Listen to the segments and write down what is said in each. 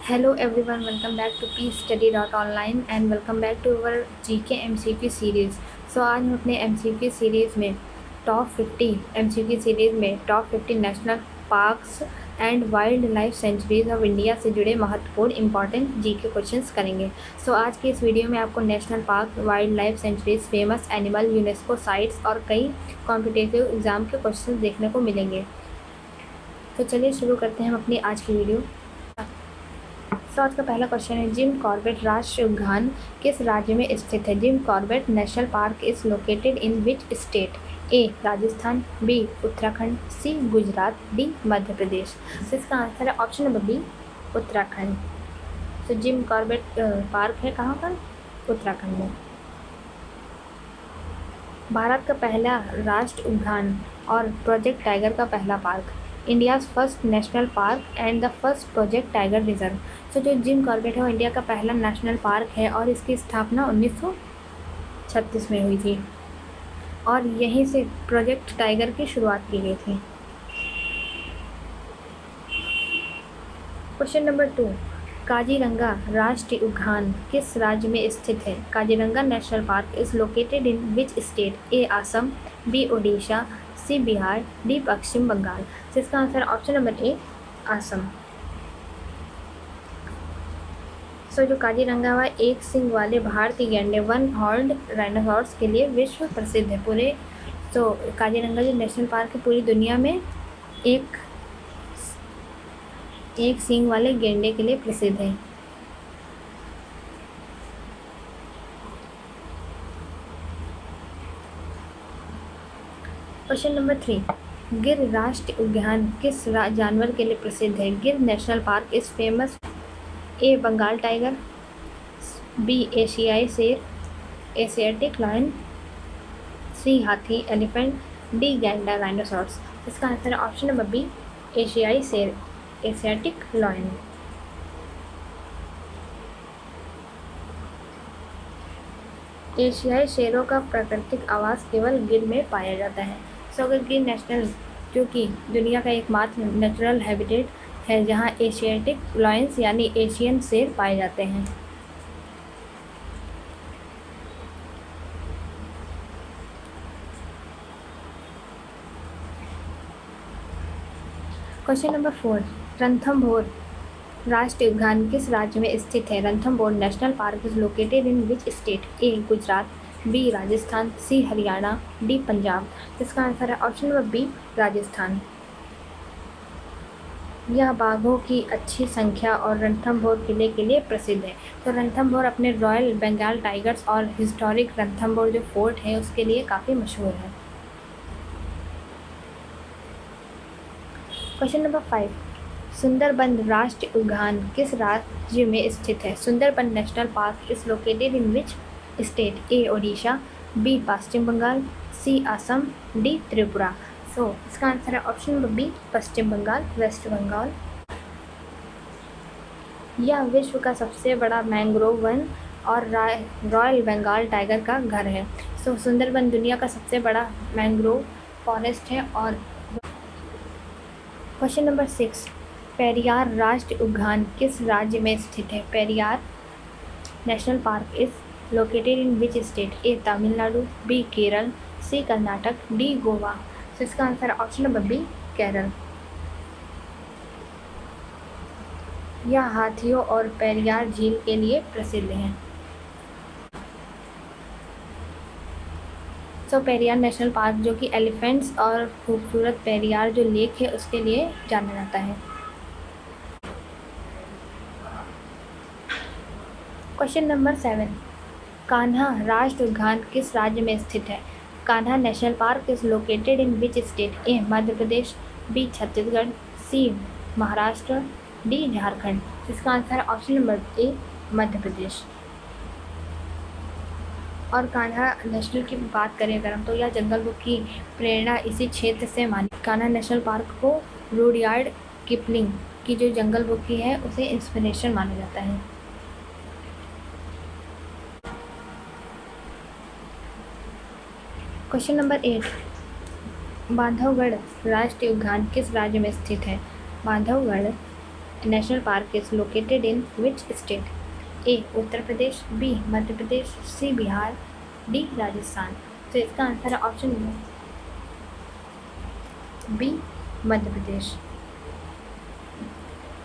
Hello everyone, welcome back to peacestudy.online and welcome back to our GK MCQ series. आज हम अपने MCQ series में top 50 MCQ series में top 50 national parks and wild life centuries of India से जुड़े महत्वपूर्ण important GK questions करेंगे। आज की इस वीडियो में आपको national park, wild life centuries, famous animal, UNESCO sites और कई कॉम्पिटिटिव एग्ज़ाम के क्वेश्चन देखने को मिलेंगे। तो चलिए शुरू करते हैं हम अपनी आज की वीडियो। आज का पहला क्वेश्चन है, जिम कॉर्बेट राष्ट्रीय उद्यान किस राज्य में स्थित है? Jim Corbett national park is located in which state? A Rajasthan, B Uttarakhand, C Gujarat, D Madhya Pradesh. इसका आंसर है option number B Uttarakhand. Jim Corbett park है कहाँ पर? उत्तराखंड में। भारत का पहला राष्ट्रीय उद्यान और प्रोजेक्ट टाइगर का पहला park, India's first national park and the first project tiger reserve. जो जिम कॉर्बेट है वो इंडिया का पहला नेशनल पार्क है और इसकी स्थापना 1936 में हुई थी और यहीं से प्रोजेक्ट टाइगर की शुरुआत की गई थी। क्वेश्चन नंबर 2, काजीरंगा राष्ट्रीय उद्यान किस राज्य में स्थित है? Kaziranga national park is located in which state? A Assam, B Odisha, C Bihar, D Paschim Bengal. इसका answer option number A Assam. जो काजीरंगा हुआ एक सिंग वाले भारतीय गैंडे वन हॉर्न्ड राइनोसॉर्स के लिए विश्व प्रसिद्ध है। पूरे काजीरंगा जो नेशनल पार्क है पूरी दुनिया में एक सींग वाले गेंडे के लिए प्रसिद्ध है। क्वेश्चन नंबर 3, गिर राष्ट्रीय उद्यान किस जानवर के लिए प्रसिद्ध है? Gir national park is famous. A Bengal tiger, B एशियाई शेर, एशियाटिक लायन, सी हाथी एलिफेंट, डी गैंडा राइनोसॉर्स। इसका आंसर है ऑप्शन नंबर बी एशियाई शेर, एशियाटिक लायन। एशियाई शेरों का प्राकृतिक आवास केवल गिर में पाया जाता है। अगर गिर नेशनल जो कि दुनिया का एकमात्र नेचुरल हैबिटेट है जहां एशियाटिक लायंस यानी एशियन शेर पाए जाते हैं। क्वेश्चन नंबर 4, रणथंभौर राष्ट्रीय उद्यान किस राज्य में स्थित है? Ranthambore national park is located in which state? A Gujarat, B Rajasthan, C Haryana, D Punjab. इसका आंसर है ऑप्शन नंबर बी राजस्थान। यह बाघों की अच्छी संख्या और रणथंभौर किले के लिए प्रसिद्ध है। रणथंभौर अपने रॉयल बंगाल टाइगर्स और हिस्टोरिक रणथंभौर जो फोर्ट है उसके लिए काफ़ी मशहूर है। क्वेश्चन नंबर 5, सुंदरबन राष्ट्रीय उद्यान किस राज्य में स्थित है? Sundarban national park is located in which state? A Odisha, B Paschim Bengal, C Assam, D Tripura. इसका आंसर है option number B Paschim Bengal, west Bengal. यह विश्व का सबसे बड़ा मैंग्रोव वन और रॉयल बंगाल टाइगर का घर है। सुंदरबन दुनिया का सबसे बड़ा मैंग्रोव फॉरेस्ट है। और क्वेश्चन नंबर 6, पेरियार राष्ट्रीय उद्यान किस राज्य में स्थित है? Periyar national park is located in which state? A Tamil Nadu, B Kerala, C Karnataka, D Goa. इसका answer option number B Kerala. यह हाथियों और पेरियार झील के लिए प्रसिद्ध है। पेरियार नेशनल पार्क जो कि एलिफेंट्स और खूबसूरत पेरियार जो लेक है उसके लिए जाना जाता है। क्वेश्चन नंबर 7, कान्हा राष्ट्रीय उद्यान किस राज्य में स्थित है? Kanha national park is located in which state? A Madhya Pradesh, B Chhattisgarh, C Maharashtra, D Jharkhand. इसका आंसर है option number A Madhya Pradesh. और कान्हा नेशनल की बात करें अगर हम तो यह जंगल बुक की प्रेरणा इसी क्षेत्र से मानी। कान्हा नेशनल पार्क को रुडयार्ड किपलिंग की जो जंगल बुक की है उसे इंस्पिरेशन माना जाता है। क्वेश्चन नंबर 8, बांधवगढ़ राष्ट्रीय उद्यान किस राज्य में स्थित है? Bandhavgarh national park is located in which state? A Uttar Pradesh, B Madhya Pradesh, C Bihar, D Rajasthan. तो इसका आंसर है option B Madhya Pradesh.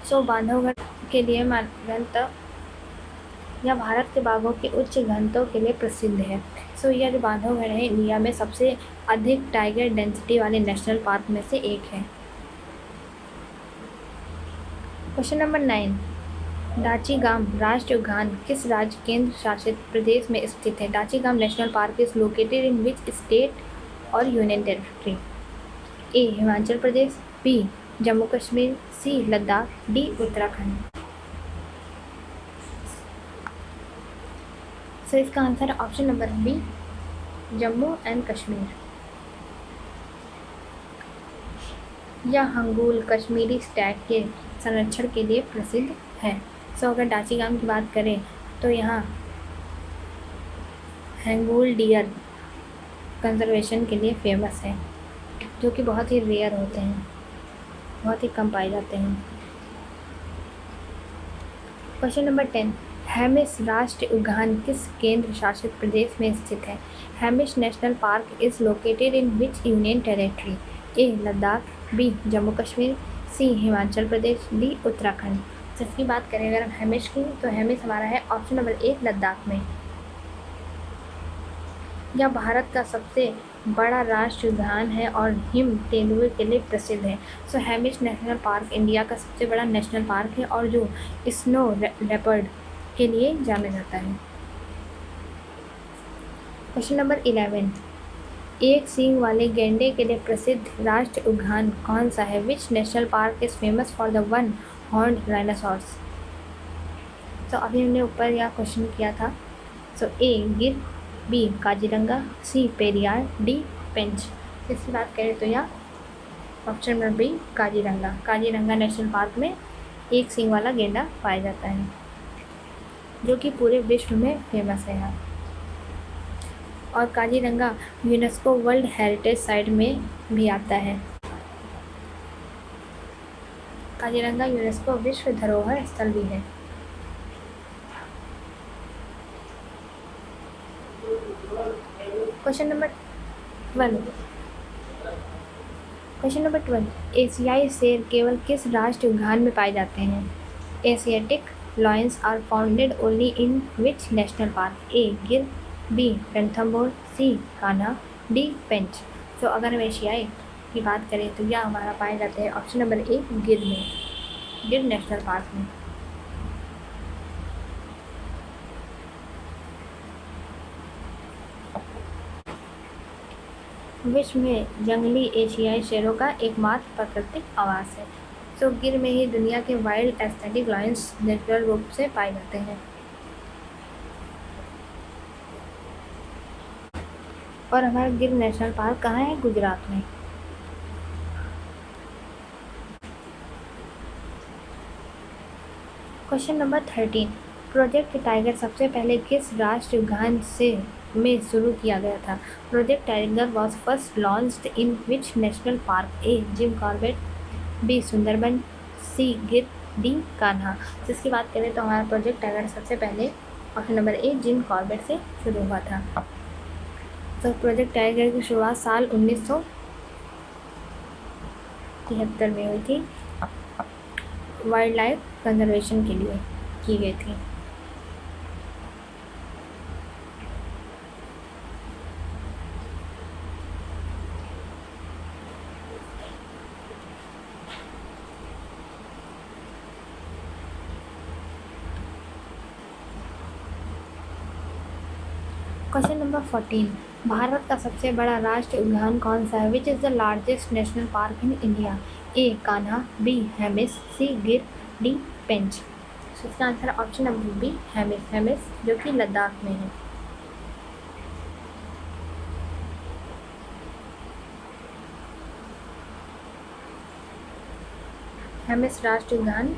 So Bandhavgarh के लिए घनत्व यह भारत के बाघों के उच्च घनत्व के लिए प्रसिद्ध है। सो यह जो बांधवगढ़ है इंडिया में सबसे अधिक टाइगर डेंसिटी वाले नेशनल पार्क में से एक है। क्वेश्चन नंबर 9, डाचीगाम राष्ट्रीय उद्यान किस राज्य केंद्र शासित प्रदेश में स्थित है? Dachigam national park is located in which state or union territory? A Himachal Pradesh, B Jammu Kashmir, C Ladakh, D Uttarakhand. So इसका आंसर है option number B Jammu and Kashmir. यह हंगूल कश्मीरी स्टैग के संरक्षण के लिए प्रसिद्ध है। सो अगर डाचीगाम की बात करें तो यहाँ हैंगूल डियर कंजर्वेशन के लिए फेमस है, जो कि बहुत ही रेयर होते हैं, बहुत ही कम पाए जाते हैं। क्वेश्चन नंबर 10, हेमिस राष्ट्रीय उद्यान किस केंद्र शासित प्रदेश में स्थित है? Hemis national park is located in which union territory? A Ladakh, B Jammu Kashmir, C Himachal Pradesh, D Uttarakhand. तो इसकी बात करें अगर हम हेमिस की, तो हेमिस हमारा है ऑप्शन नंबर 1 लद्दाख में। यह भारत का सबसे बड़ा राष्ट्रीय उद्यान है और हिम तेंदुए के लिए प्रसिद्ध है। सो हेमिस नेशनल पार्क इंडिया का सबसे बड़ा नेशनल पार्क है और जो स्नो लेपर्ड के लिए जाना जाता है। क्वेश्चन नंबर 11, एक सींग वाले गैंडे के लिए प्रसिद्ध राष्ट्रीय उद्यान कौन सा है? Which national park is famous for the one horned rhinoceros? तो अभी हमने ऊपर यह क्वेश्चन किया था। So A Gir, B Kaziranga, C Periyar, D Pench. इसकी बात करें तो यह option number B Kaziranga. Kaziranga national park में एक सींग वाला गेंडा पाया जाता है, जो कि पूरे विश्व में फेमस है यहाँ। और Kaziranga UNESCO world heritage site में भी आता है। काजीरंगा यूनेस्को विश्व धरोहर स्थल भी है। क्वेश्चन नंबर 12, एशियाई शेर केवल किस राष्ट्रीय उद्यान में पाए जाते हैं? Asiatic lions are founded only in which national park? A Gir, B Ranthambore, C Kanha, D Pench. तो अगर हम एशियाई की बात करें तो यह हमारा पाए जाते हैं ऑप्शन नंबर 1 गिर में, गिर नेशनल पार्क में। विश्व में जंगली एशियाई शेरों का एकमात्र प्राकृतिक आवास है। सो गिर में ही दुनिया के वाइल्ड एस्थेटिक लायंस नेचुरल रूप से पाए जाते हैं। और हमारा गिर नेशनल पार्क कहाँ है? गुजरात में। क्वेश्चन नंबर 13, प्रोजेक्ट टाइगर सबसे पहले किस राष्ट्रीय उद्यान में शुरू किया गया था? Project tiger was first launched in which national park? A Jim Corbett, B Sundarban, C Gir, D Kanha. जिसकी बात करें तो हमारा प्रोजेक्ट टाइगर सबसे पहले ऑप्शन नंबर ए जिम कॉर्बेट से शुरू हुआ था। तो प्रोजेक्ट टाइगर की शुरुआत साल 1973 में हुई थी, वाइल्ड लाइफ कंजर्वेशन के लिए की गई थी। क्वेश्चन नंबर 14, भारत का सबसे बड़ा राष्ट्रीय उद्यान कौन सा है? Which is the largest national park in India? A Kanha, B Hemis, C Gir, D Pench. तो इसका answer option number B Hemis, जो कि लद्दाख में है। हेमिस राष्ट्रीय उद्यान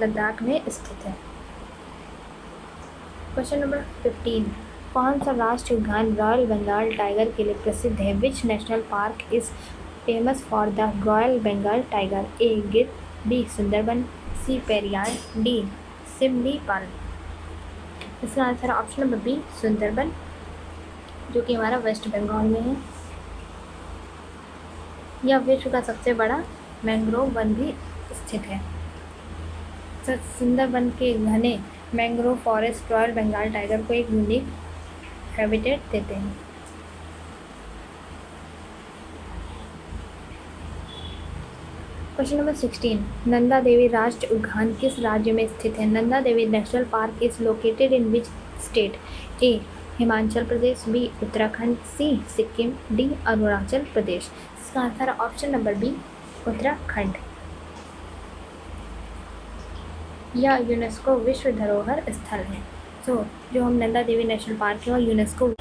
लद्दाख में स्थित है। क्वेश्चन नंबर 15, कौन सा राष्ट्रीय उद्यान रॉयल बंगाल टाइगर के लिए प्रसिद्ध है? Which national park is famous for the royal Bengal tiger? A Gir, B Sundarban, C Periyar, D Similipal. इसका answer option number B Sundarban, जो कि हमारा वेस्ट बंगाल में है। यह विश्व का सबसे बड़ा मैंग्रोव वन भी स्थित है। सुंदरबन के घने mangrove forest royal Bengal tiger को एक यूनिक हैबिटेट देते हैं। क्वेश्चन नंबर 16, नंदा देवी राष्ट्रीय उद्यान किस राज्य में स्थित है? Nanda Devi national park is located in which state? A Himachal Pradesh, B Uttarakhand, C Sikkim, D Arunachal Pradesh. इसका answer option number B Uttarakhand. यह यूनेस्को विश्व धरोहर स्थल है। जो हम नंदा देवी नेशनल पार्क है वह यूनेस्को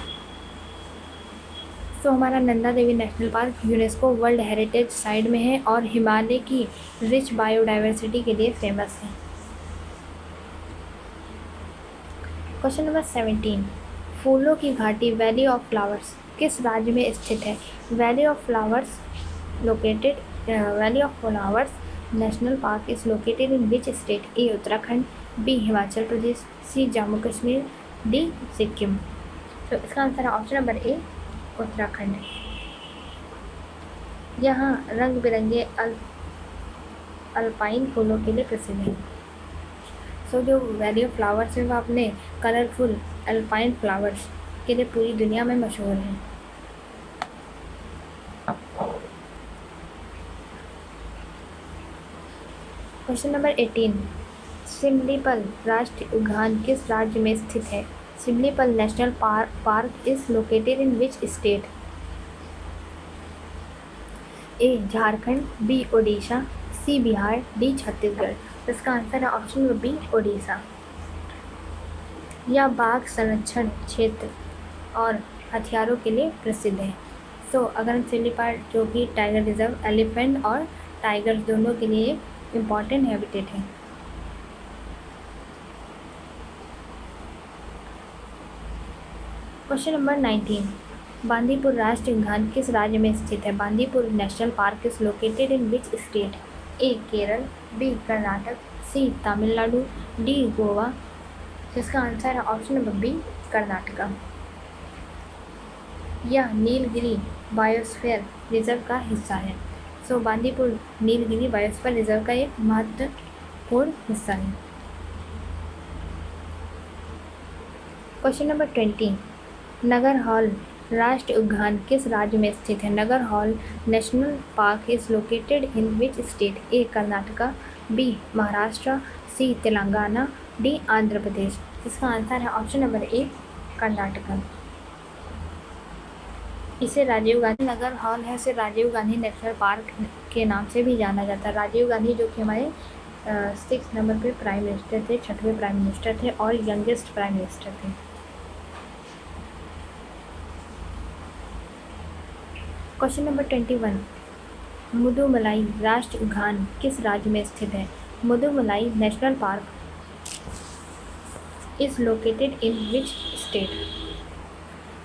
हमारा Nanda Devi national park UNESCO world heritage site में है और हिमालय की रिच बायोडाइवर्सिटी के लिए फेमस है। क्वेश्चन नंबर 17, फूलों की घाटी वैली ऑफ फ्लावर्स किस राज्य में स्थित है? Valley of flowers national park is located in which state? A Uttarakhand, B Himachal Pradesh, C Jammu Kashmir, D Sikkim. तो इसका आंसर है ऑप्शन नंबर ए उत्तराखंड। यहाँ रंग बिरंगे अल्पाइन फूलों के लिए प्रसिद्ध है। जो वैली ऑफ फ्लावर्स है वह अपने कलरफुल अल्पाइन फ्लावर्स के लिए पूरी दुनिया में मशहूर है। क्वेश्चन नंबर 18, सिमलीपाल राष्ट्रीय उद्यान किस राज्य में स्थित है? Simlipal national park is located in which state? A Jharkhand, B Odisha, C Bihar, D Chhattisgarh. इसका आंसर है ऑप्शन नंबर बी ओडिशा। यह बाघ संरक्षण क्षेत्र और हथियारों के लिए प्रसिद्ध है। अगर हम सिमलीपाल जो कि टाइगर रिजर्व एलिफेंट और टाइगर दोनों के लिए इम्पॉर्टेंट हैबिटेट है। क्वेश्चन नंबर 19, बांदीपुर राष्ट्रीय उद्यान किस राज्य में स्थित है? Bandipur national park is located in which state? A Kerala, B Karnataka, C Tamil Nadu, D Goa. जिसका आंसर है ऑप्शन नंबर बी कर्नाटका। यह नीलगिरी बायोस्फीयर रिजर्व का हिस्सा है। बांदीपुर नीलगिरी बायोस्फीयर रिजर्व का एक महत्वपूर्ण हिस्सा है। क्वेश्चन नंबर 20, नगर हॉल राष्ट्रीय उद्यान किस राज्य में स्थित है? Nagarhole national park is located in which state? A Karnataka, B Maharashtra, C Telangana, D Andhra Pradesh. इसका आंसर है ऑप्शन नंबर ए कर्नाटका। इसे राजीव गांधी नगर हॉल है, इसे राजीव गांधी नेशनल पार्क के नाम से भी जाना जाता है। राजीव गांधी जो कि हमारे 6 नंबर पे प्राइम मिनिस्टर थे, 6वें प्राइम मिनिस्टर थे और यंगेस्ट प्राइम मिनिस्टर थे। क्वेश्चन नंबर 21, मुदुमलाई राष्ट्रीय उद्यान किस राज्य में स्थित है? Mudumalai national park is located in which state?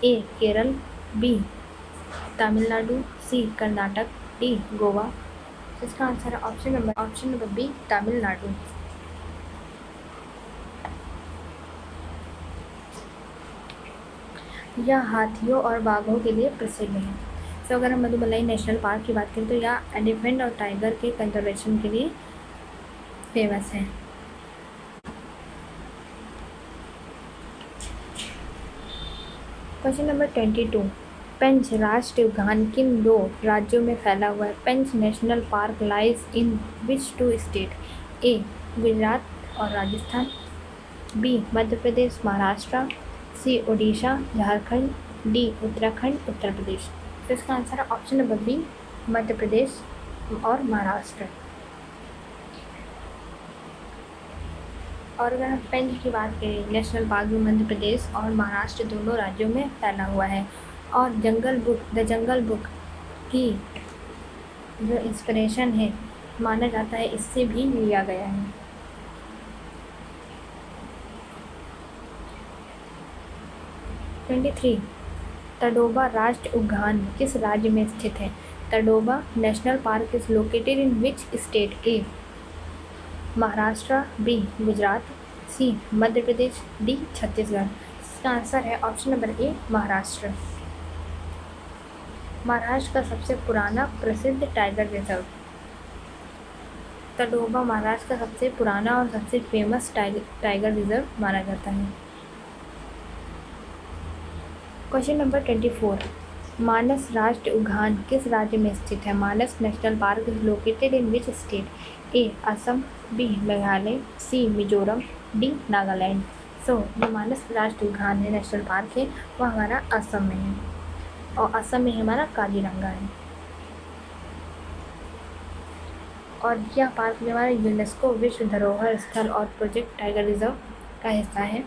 A Kerala, B Tamil Nadu, C Karnataka, D Goa. इसका आंसर है ऑप्शन नंबर बी तमिलनाडु। यह हाथियों और बाघों के लिए प्रसिद्ध है। अगर हम मुदुमलाई नेशनल पार्क की बात करें तो यह एलिफेंट और टाइगर के कंजर्वेशन के लिए फेमस है। क्वेश्चन नंबर 22, पेंच राष्ट्रीय उद्यान किन 2 राज्यों में फैला हुआ है? Pench national park lies in which 2 state? A Gujarat और Rajasthan, B Madhya Pradesh Maharashtra, C Odisha Jharkhand, D Uttarakhand Uttar Pradesh. तो इसका आंसर है option number B Madhya Pradesh और महाराष्ट्र। और अगर हम पेंच की बात करें, नेशनल पार्क में मध्य प्रदेश और महाराष्ट्र दोनों राज्यों में फैला हुआ है। और द जंगल बुक की जो इंस्पिरेशन है माना जाता है इससे भी लिया गया है। (23) तडोबा राष्ट्रीय उद्यान किस राज्य में स्थित है? Tadoba national park is located in which state? A Maharashtra, B Gujarat, C Madhya Pradesh, D Chhattisgarh. इसका आंसर है option number A Maharashtra. Maharashtra का सबसे पुराना प्रसिद्ध टाइगर रिजर्व। तडोबा महाराष्ट्र का सबसे पुराना और सबसे फेमस टाइगर रिजर्व माना जाता है। क्वेश्चन नंबर 24, मानस राष्ट्रीय उद्यान किस राज्य में स्थित है? Manas national park is located in which state? A Assam, B Meghalaya, C Mizoram, D Nagaland. So जो मानस राष्ट्रीय उद्यान है, नेशनल पार्क है, वह हमारा असम में है और असम में हमारा काजीरंगा है। और यह पार्क जो हमारा यूनेस्को विश्व धरोहर स्थल और प्रोजेक्ट टाइगर रिजर्व का हिस्सा है।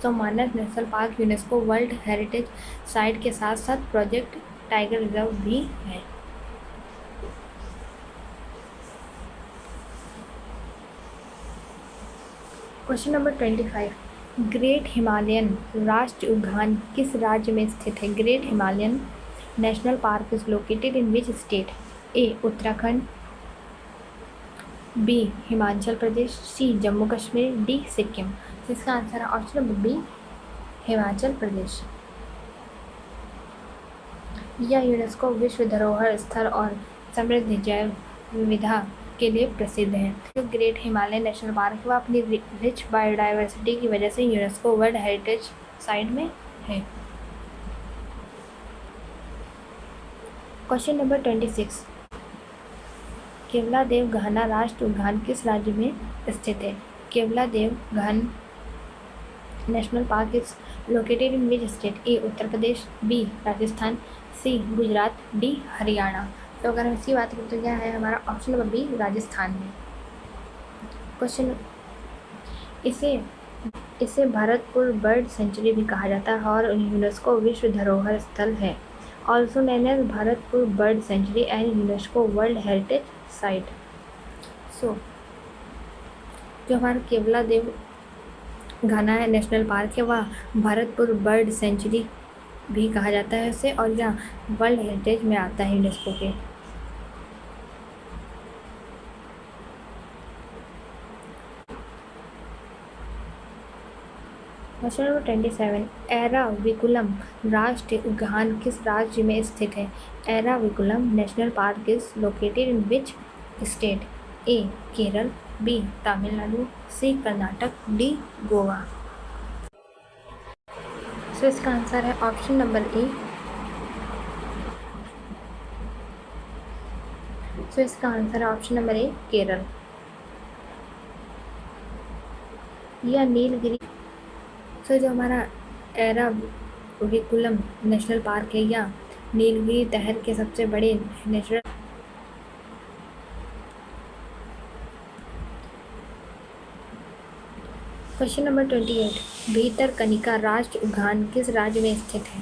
तो Manas national park UNESCO world heritage site के साथ साथ प्रोजेक्ट टाइगर रिजर्व भी है। क्वेश्चन नंबर 25, ग्रेट हिमालयन राष्ट्रीय उद्यान किस राज्य में स्थित है? Great Himalayan national park is located in which state? A Uttarakhand, B Himachal Pradesh, C Jammu Kashmir, D Sikkim. तो इसका आंसर है option number B Himachal Pradesh. यह यूनेस्को विश्व धरोहर स्थल और समृद्ध जैव विविधता के लिए प्रसिद्ध है। जो ग्रेट हिमालयन नेशनल पार्क है वह अपनी रिच बायोडाइवर्सिटी की वजह से यूनेस्को वर्ल्ड हेरिटेज साइट में है। क्वेश्चन नंबर 26, केवलादेव घाना राष्ट्रीय उद्यान किस राज्य में स्थित है? Keoladeo Ghana national park is located in which state? A Uttar Pradesh, B Rajasthan, C Gujarat, D Haryana. तो अगर हम इसी बात करें तो क्या है हमारा ऑप्शन नंबर बी राजस्थान में। क्वेश्चन, इसे भरतपुर बर्ड सेंचुरी भी कहा जाता है और यूनेस्को विश्व धरोहर स्थल है। Also known as Bharatpur bird sanctuary and UNESCO world heritage site. So जो हमारा केवलादेव घाना है नेशनल पार्क है वह भरतपुर बर्ड सेंचुरी भी कहा जाता है उसे, और यह वर्ल्ड हेरिटेज में आता है यूनेस्को के। क्वेश्चन नंबर 27, एराविकुलम राष्ट्रीय उद्यान किस राज्य में स्थित है? Eravikulam national park is located in which state? A Kerala, B Tamil Nadu, C Karnataka, D Goa. So इसका आंसर है ऑप्शन नंबर ए। सो इसका आंसर है ऑप्शन नंबर ए केरल। यह नीलगिरी, सो जो हमारा एराविकुलम नेशनल पार्क है यह नीलगिरी तहर के सबसे बड़े नेचुरल। क्वेश्चन नंबर 28, भितरकनिका राष्ट्रीय उद्यान किस राज्य में स्थित है?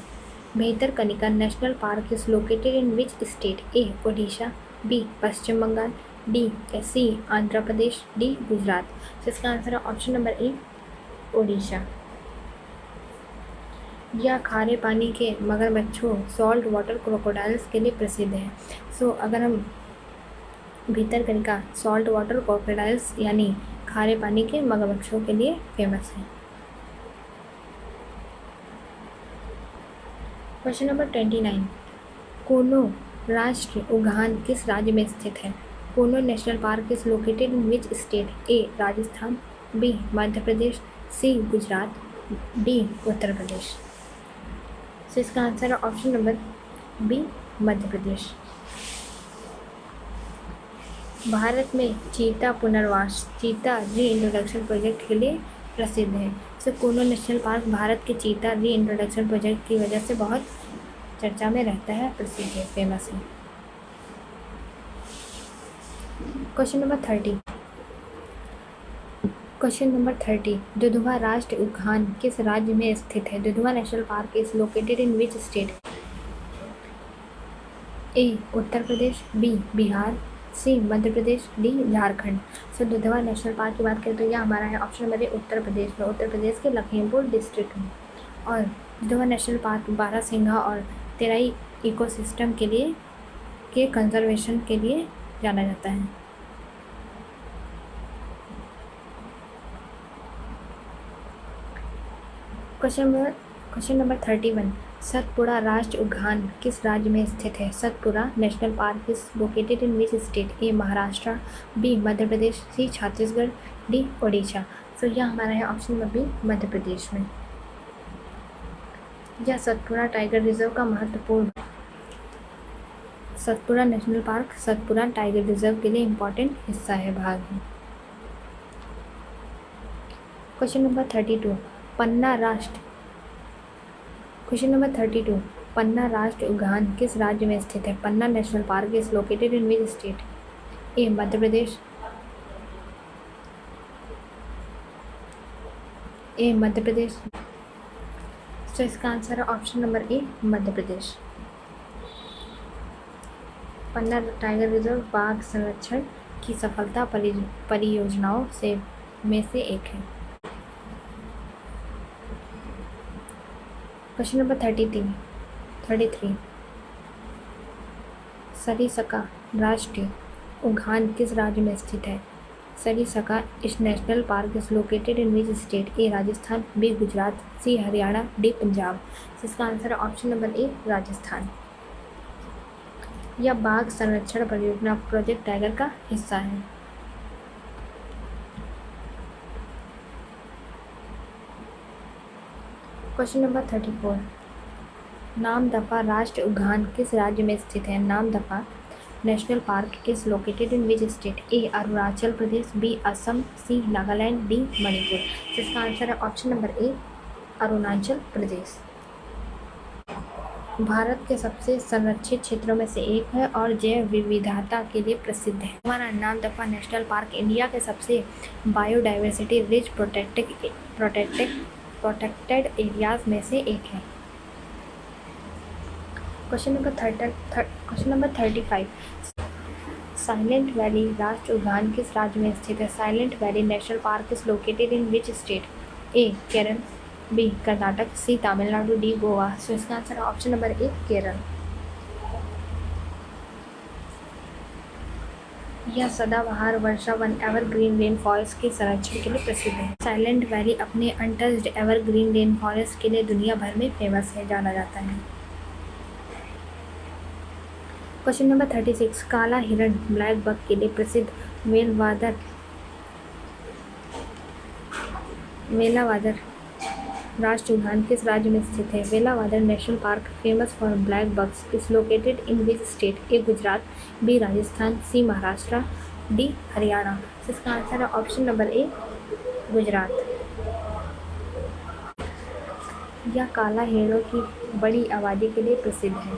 Bhitarkanika national park is located in which state? A Odisha, B Paschim Bengal, D C Andhra Pradesh, D Gujarat. तो इसका आंसर है ऑप्शन नंबर ए ओडिशा। यह खारे पानी के मगरमच्छों सॉल्ट वाटर क्रोकोडाइल्स के लिए प्रसिद्ध है। सो अगर हम भितरकनिका सॉल्ट वाटर क्रोकोडाइल्स यानी खारे पानी के मगरमच्छों के लिए फेमस है। क्वेश्चन नंबर 29, कोनो राष्ट्रीय उद्यान किस राज्य में स्थित है? Kuno national park is located in which state? A Rajasthan, B Madhya Pradesh, C Gujarat, D Uttar Pradesh. तो इसका आंसर है option number B Madhya Pradesh. Bharat में चीता पुनर्वास चीता रीइंट्रोडक्शन प्रोजेक्ट के लिए प्रसिद्ध है। तो कोनो नेशनल पार्क भारत के चीता रीइंट्रोडक्शन प्रोजेक्ट की वजह से बहुत चर्चा में रहता है, प्रसिद्ध है, फेमस है। Question number 30, question number 30, Dudhwa राष्ट्रीय उद्यान किस राज्य में स्थित है? Dudhwa national park is located in which state? A Uttar Pradesh, B Bihar, C Madhya Pradesh, D Jharkhand. So Dudhwa national park की बात करें तो यह हमारा है ऑप्शन नंबर ए उत्तर प्रदेश में, उत्तर प्रदेश के लखीमपुर डिस्ट्रिक्ट में। और दुधवा नेशनल पार्क बारहसिंघा और तेराई इकोसिस्टम के कंजर्वेशन के लिए जाना जाता है। Question number 31। सतपुड़ा राष्ट्रीय उद्यान किस राज्य में स्थित है? Satpura national park is located in which state? A Maharashtra, B Madhya Pradesh, C Chhattisgarh, D Odisha. So यह हमारा है option number B, Madhya Pradesh में। यह सतपुड़ा टाइगर रिजर्व का महत्वपूर्ण Satpura national park Satpura tiger reserve के लिए इम्पोर्टेंट हिस्सा है, भाग है। Question number 32। पन्ना राष्ट्रीय उद्यान किस राज्य में स्थित है? Panna national park is located in which state? A Madhya Pradesh, तो इसका आंसर है option number A, Madhya Pradesh. Panna tiger reserve बाघ संरक्षण की सफलता परियोजनाओं में से एक है। Question number 33। सरिस्का राष्ट्रीय उद्यान किस राज्य में स्थित है? Sariska national park is located in which state? A Rajasthan, B Gujarat, C Haryana, D Punjab. इसका आंसर है ऑप्शन नंबर ए, राजस्थान। यह बाघ संरक्षण परियोजना प्रोजेक्ट टाइगर का हिस्सा है। Question number 34। नामदफा राष्ट्रीय उद्यान किस राज्य में स्थित है? Namdapha national park is located in which state? A Arunachal Pradesh, B Assam, C Nagaland, D Manipur. इसका आंसर है option number A, Arunachal Pradesh. Bharat के सबसे संरक्षित क्षेत्रों में से एक है और जैव विविधता के लिए प्रसिद्ध है। हमारा नामदफा नेशनल पार्क इंडिया के सबसे बायोडाइवर्सिटी रिच प्रोटेक्टेड एरियाज में से एक है। Question number 35। साइलेंट वैली राष्ट्रीय उद्यान किस राज्य में स्थित है? Silent valley national park is located in which state? A Kerala, B Karnataka, C Tamil Nadu, D Goa. So इसका answer option number A, Kerala. यह सदाबहार वर्षा वन एवरग्रीन रेन फॉरेस्ट के संरक्षण के लिए प्रसिद्ध है। साइलेंट वैली अपने अनटच्ड एवरग्रीन रेन फॉरेस्ट के लिए दुनिया भर में फेमस है, जाना जाता है। Question number 36। काला हिरण ब्लैक बक के लिए प्रसिद्ध वेलावादर राष्ट्रीय उद्यान किस राज्य में स्थित है? Velavadar national park famous for black bucks is located in which state? A Gujarat, B Rajasthan, C Maharashtra, D Haryana. इसका आंसर है ऑप्शन नंबर ए, गुजरात। यह काला हिरणों की बड़ी आबादी के लिए प्रसिद्ध है।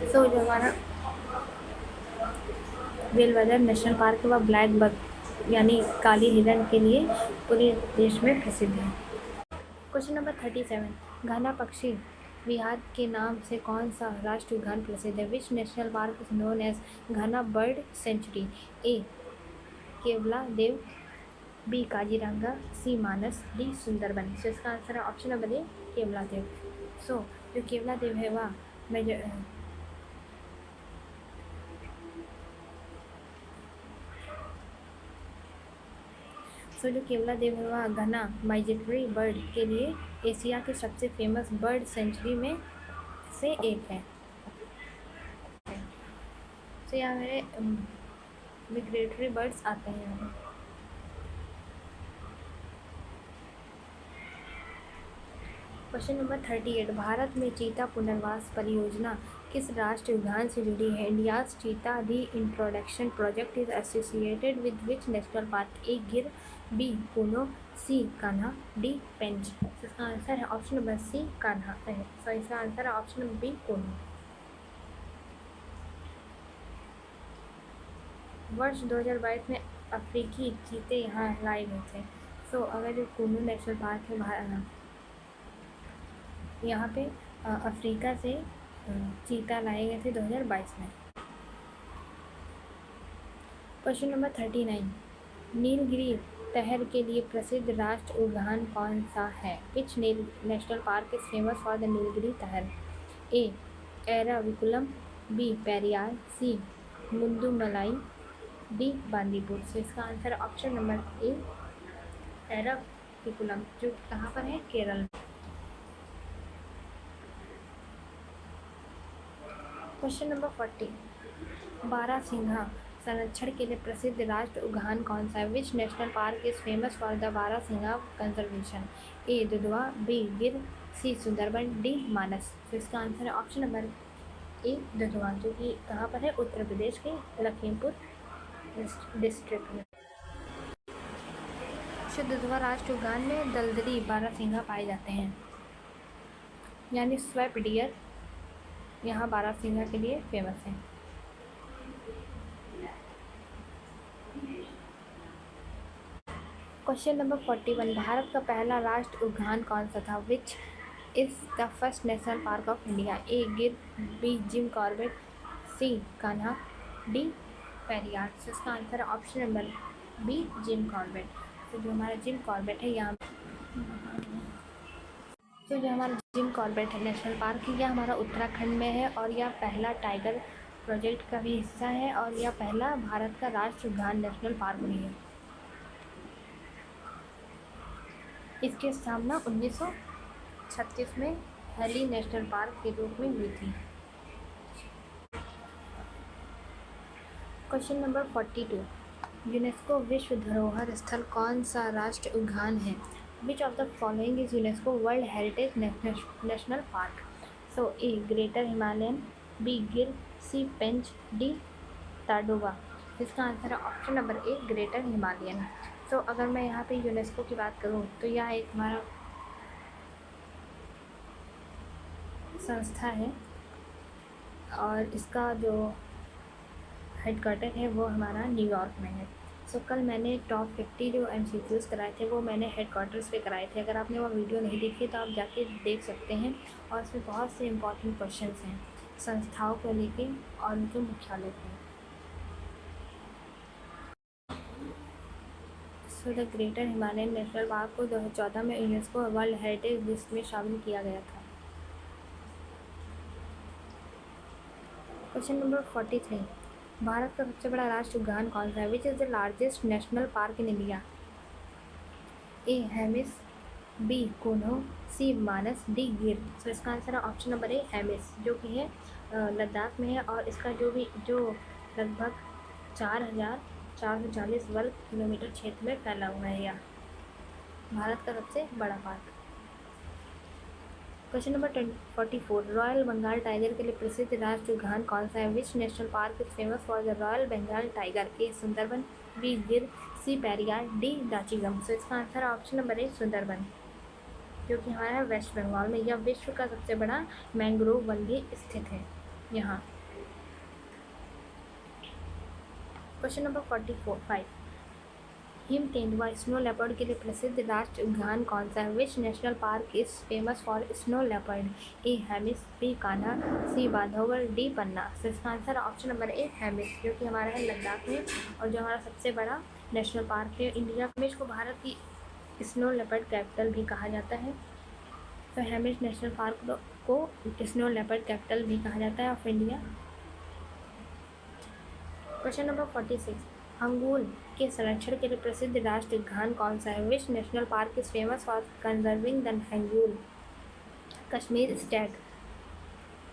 सो जो हमारा वेलावादर नेशनल पार्क व ब्लैक बक यानी काली हिरण के लिए पूरे देश में प्रसिद्ध है। Question number 37। घना पक्षी विहार के नाम से कौन सा राष्ट्रीय उद्यान प्रसिद्ध है? Which national park is known as Ghana bird sanctuary? A Keoladeo, B Kaziranga, C Manas, D Sundarban. So इसका आंसर है ऑप्शन नंबर ए, केवला देव। सो जो केवला देव है वह जो केवला देव है वह घना माइग्रेटरी बर्ड के लिए एशिया के सबसे फेमस बर्ड सेंचुरी में से एक है। तो यहाँ मेरे मिग्रेटरी बर्ड्स आते हैं यहाँ। Question number 38। भारत में चीता पुनर्वास परियोजना किस राष्ट्रीय उद्यान से जुड़ी है? India's cheetah reintroduction project is associated with which national park? A Gir, B Kuno, C Kanha, D Pench. इसका आंसर है ऑप्शन नंबर सी, कान्हा है। सो इसका आंसर है ऑप्शन नंबर बी, कूनो। वर्ष 2022 में अफ्रीकी चीते यहाँ लाए गए थे। सो अगर जो कूनो नेशनल पार्क है यहाँ पे अफ्रीका से चीता लाए गए थे 2022 में। Question number 39। नीलगिरी तहर के लिए प्रसिद्ध राष्ट्रीय उद्यान कौन सा है? Which national park is famous for the Nilgiri तहर? ए एराविकुलम, बी पेरियार, सी मुंदुमलाई, डी बांदीपुर। सो इसका आंसर ऑप्शन नंबर ए, एराविकुलम एर्नाकुलम, जो कहाँ पर है, केरल। क्वेश्चन नंबर 40, बारहसिंघा संरक्षण के लिए प्रसिद्ध राष्ट्रीय उद्यान कौन सा है? Which national park is famous for the barasingha conservation? A Dudhwa, B Gir, C Sundarban, D मानस। तो इसका आंसर है ऑप्शन नंबर ए दुधवा, जो कि कहाँ पर है, उत्तर प्रदेश के लखीमपुर डिस्ट्रिक्ट में। दुधवा राष्ट्रीय उद्यान में दलदली बारहसिंघा पाए जाते हैं, यानी स्वैप डियर यहाँ बारहसिंघा के लिए फेमस है। क्वेश्चन नंबर 41, भारत का पहला राष्ट्रीय उद्यान कौन सा था? Which is the first national park of India? A Gir, B Jim Corbett, C Kanha, D Periyar. तो इसका आंसर है option number B Jim Corbett. तो जो हमारा जिम कॉर्बेट है यहाँ, तो जो हमारा जिम कॉर्बेट है नेशनल पार्क, यह हमारा उत्तराखंड में है और यह पहला टाइगर प्रोजेक्ट का भी हिस्सा है और यह पहला भारत का राष्ट्रीय उद्यान नेशनल पार्क भी है। इसकी स्थापना 1936 में हेली नेशनल पार्क के रूप में हुई थी। क्वेश्चन नंबर 42, यूनेस्को विश्व धरोहर स्थल कौन सा राष्ट्रीय उद्यान है? Which of the following is UNESCO world heritage national park? So A greater Himalayan, B Gir, C Pench, D Tadoba. इसका आंसर है option number A greater Himalayan. तो अगर मैं यहाँ पे यूनेस्को की बात करूँ तो यह एक हमारा संस्था है और इसका जो हेडक्वार्टर है वो हमारा न्यूयॉर्क में है। सो कल मैंने टॉप 50 जो MCQs कराए थे वो मैंने हेडक्वार्टर्स पे कराए थे। अगर आपने वो वीडियो नहीं देखी तो आप जाके देख सकते हैं और इसमें बहुत से इम्पॉर्टेंट क्वेश्चंस हैं संस्थाओं को लेके और उनके मुख्यालय पे। So the greater Himalayan national park को 2014 में यूनेस्को वर्ल्ड हेरिटेज लिस्ट में शामिल किया गया था। क्वेश्चन नंबर 43, भारत का सबसे बड़ा राष्ट्रीय उद्यान कौन सा है? Which is the largest national park in India? A Hemis, B Kuno, C Manas, D Gir. So इसका आंसर है ऑप्शन नंबर ए हेमिस, जो कि है लद्दाख में है और इसका जो लगभग 4,440 वर्ग किलोमीटर क्षेत्र में फैला हुआ है यह भारत का सबसे बड़ा park. Question number 44, royal Bengal tiger के लिए प्रसिद्ध राष्ट्रीय उद्यान कौन सा है? Which national park is famous for the royal Bengal tiger? A Sundarban, B Gir, C Periyar, D दाचिगम। सो इसका आंसर है ऑप्शन नंबर ए सुंदरबन, जो कि हमारा वेस्ट बंगाल में। यह विश्व का सबसे बड़ा मैंग्रोव वन भी स्थित है यहाँ। क्वेश्चन नंबर 45, हिम तेंदुआ स्नो लेपर्ड के लिए प्रसिद्ध राष्ट्रीय उद्यान कौन सा है? Which national park is famous for snow leopard? A Hemis, B Kanha, C Bandhavgarh, D Panna. तो इसका answer option number A Hemis, जो कि हमारा है लद्दाख में और जो हमारा सबसे बड़ा नेशनल पार्क है इंडिया में। इसको भारत की स्नो लेपर्ड कैपिटल भी कहा जाता है। तो हेमिस नेशनल पार्क को स्नो लेपर्ड कैपिटल भी कहा जाता है of India. Question number 46, hangul के संरक्षण के लिए प्रसिद्ध राष्ट्रीय उद्यान कौन सा है? Which national park is famous for conserving the hangul? Kashmir state,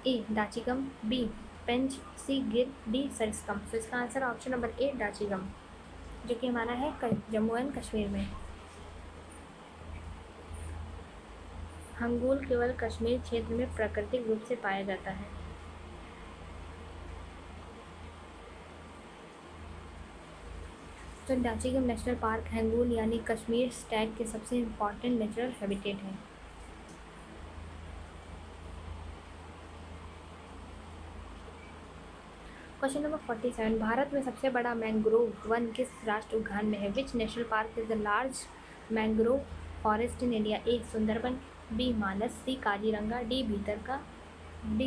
A Dachigam, B Pench, C Gir, D Sariska. तो इसका answer option number A Dachigam, जो कि हमारा है जम्मू एंड कश्मीर में। हंगूल केवल कश्मीर क्षेत्र में प्राकृतिक रूप से पाया जाता है। तो दाचिगम नेशनल पार्क हंगूल यानी कश्मीर स्टैग के सबसे इम्पॉर्टेंट नेचुरल हैबिटेट है। क्वेश्चन नंबर 47, भारत में सबसे बड़ा मैंग्रोव वन किस राष्ट्रीय उद्यान में है? Which national park is the large mangrove forest in India? A Sundarban, B Manas, C Kaziranga, D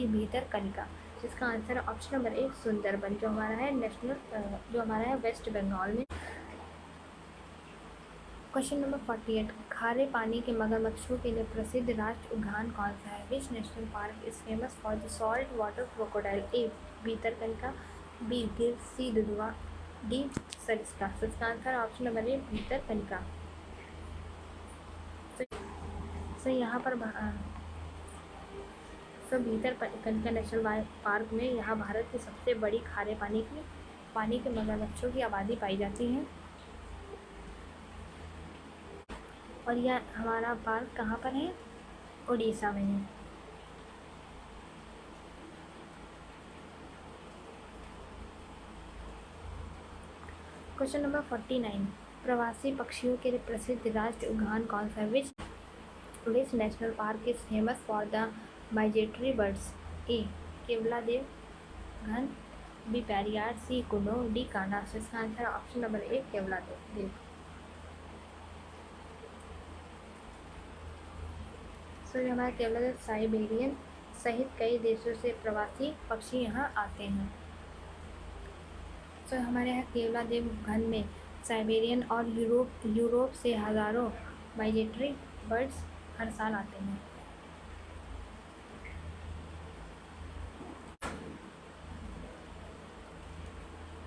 Bhitarkanika. जिसका आंसर है ऑप्शन नंबर ए सुंदरबन, जो हमारा है जो हमारा है वेस्ट बंगाल में। क्वेश्चन नंबर 48, खारे पानी के मगरमच्छों के लिए प्रसिद्ध राष्ट्रीय उद्यान कौन सा है? Which national park is famous for the salt water crocodile? A Bhitarkanika, B Gir, C Dudhwa, D Sariska. इसका answer option number A Bhitarkanika. So यहाँ पर भितरकनिका नेशनल पार्क में यहाँ भारत की सबसे बड़ी खारे पानी के मगरमच्छों की आबादी पाई जाती है। और यह हमारा पार्क कहाँ पर है? उड़ीसा में है। क्वेश्चन नंबर 49, प्रवासी पक्षियों के लिए प्रसिद्ध राष्ट्रीय उद्यान कौन सा है? Which national park is famous for the migratory birds? A Keoladeo Ghana, B Periyar, C Kuno, D Kanha. So इसका answer option number A Keoladeo. So ये हमारा केवलादेव साइबेरियन सहित कई देशों से प्रवासी पक्षी यहाँ आते हैं। सो हमारे यहाँ केवलादेव घन में साइबेरियन और यूरोप से हज़ारों माइग्रेटरी बर्ड्स हर साल आते हैं।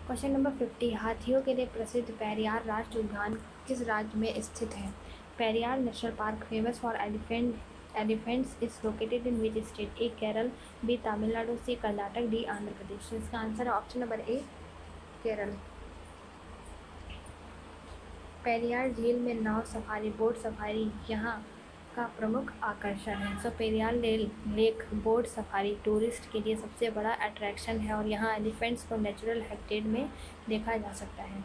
क्वेश्चन नंबर 50, हाथियों के लिए प्रसिद्ध पेरियार राष्ट्रीय उद्यान किस राज्य में स्थित है? Periyar national park famous for elephants is located in which state? A Kerala, B Tamil Nadu, C Karnataka, D Andhra Pradesh. इसका आंसर है option number A Kerala. Periyar झील में नाव सफारी, बोट सफारी यहाँ का प्रमुख आकर्षण है। So Periyar lake boat safari tourist के लिए सबसे बड़ा अट्रैक्शन है और यहाँ एलिफेंट्स को नेचुरल हैबिटेट में देखा जा सकता है।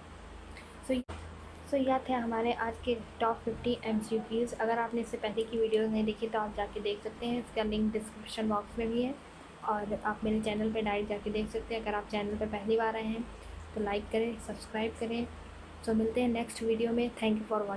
सो यह थे हमारे आज के टॉप 50 MCQs। अगर आपने इससे पहले की वीडियोस नहीं देखी तो आप जाके देख सकते हैं, इसका लिंक डिस्क्रिप्शन बॉक्स में भी है और आप मेरे चैनल पर डायरेक्ट जाके देख सकते हैं। अगर आप चैनल पर पहली बार आए हैं तो लाइक करें, सब्सक्राइब करें। सो मिलते हैं नेक्स्ट वीडियो में। Thank you for watching.